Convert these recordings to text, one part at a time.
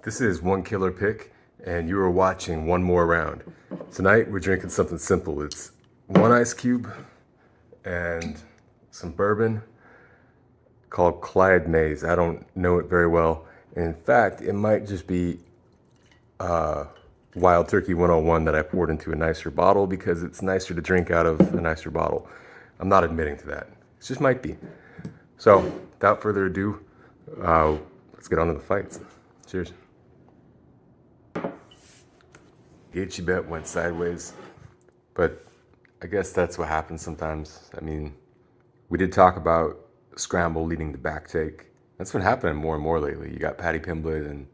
This is One Killer Pick, and you are watching One More Round. Tonight, we're drinking something simple. It's one ice cube and some bourbon called Clyde Mays. I don't know it very well. In fact, it might just be Wild Turkey 101 that I poured into a nicer bottle because it's nicer to drink out of a nicer bottle. I'm not admitting to that. It just might be. So, without further ado, let's get on to the fights. Cheers. Gaethje bet went sideways, but I guess that's what happens sometimes. I mean, we did talk about scramble leading to back take. That's been happening more and more lately. You got Paddy Pimblett and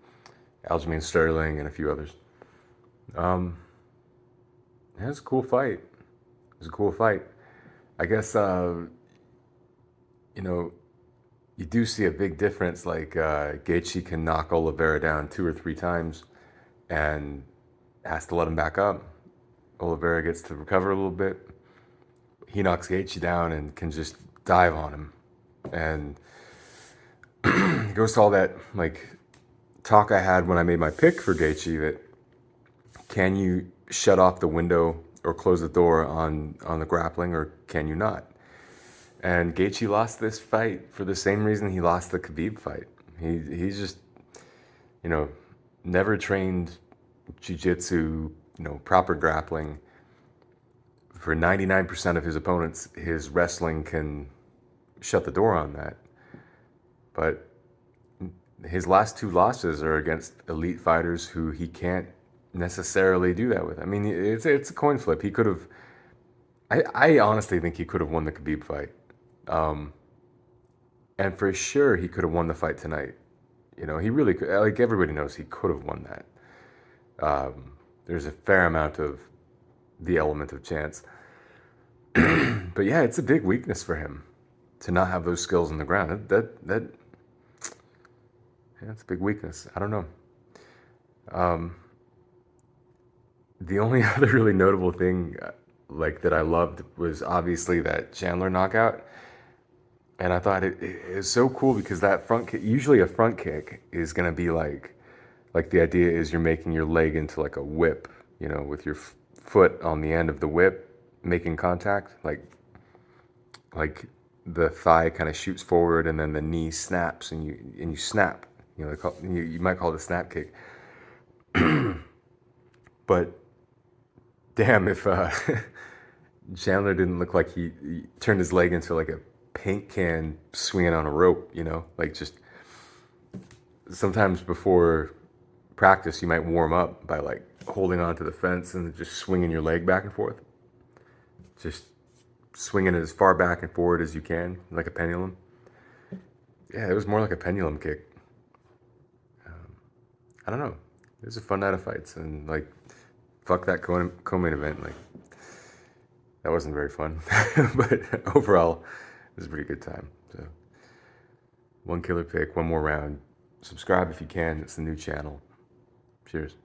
Aljamain Sterling and a few others. It was a cool fight. It was a cool fight. I guess, you do see a big difference. Like Gaethje can knock Oliveira down 2 or 3 times and has to let him back up. Oliveira gets to recover a little bit. He knocks Gaethje down and can just dive on him. And it goes to all that talk I had when I made my pick for Gaethje, that can you shut off the window or close the door on the grappling, or can you not? And Gaethje lost this fight for the same reason he lost the Khabib fight. He's just, never trained jiu-jitsu, proper grappling. For 99% of his opponents, his wrestling can shut the door on that. But his last 2 losses are against elite fighters who he can't necessarily do that with. I mean, it's a coin flip. He could have, I honestly think he could have won the Khabib fight. And for sure, he could have won the fight tonight. He really could. Like, everybody knows he could have won that. There's a fair amount of the element of chance. But yeah, it's a big weakness for him to not have those skills on the ground. Yeah, it's a big weakness. I don't know. The only other really notable thing that I loved was obviously that Chandler knockout. And I thought it is so cool because that front kick, usually a front kick is going to be like the idea is you're making your leg into like a whip, with your foot on the end of the whip making contact, like the thigh kind of shoots forward and then the knee snaps and you snap. You might call it a snap kick. But damn, if Chandler didn't look like he turned his leg into like a paint can swinging on a rope, just sometimes before practice you might warm up by holding onto the fence and just swinging your leg back and forth, just swinging it as far back and forward as you can, like a pendulum. Yeah, it was more like a pendulum kick. I don't know, it was a fun night of fights, and fuck that co-main event, that wasn't very fun. But overall it was a pretty good time. So, One Killer Pick, One More Round. Subscribe if you can. It's the new channel. Cheers.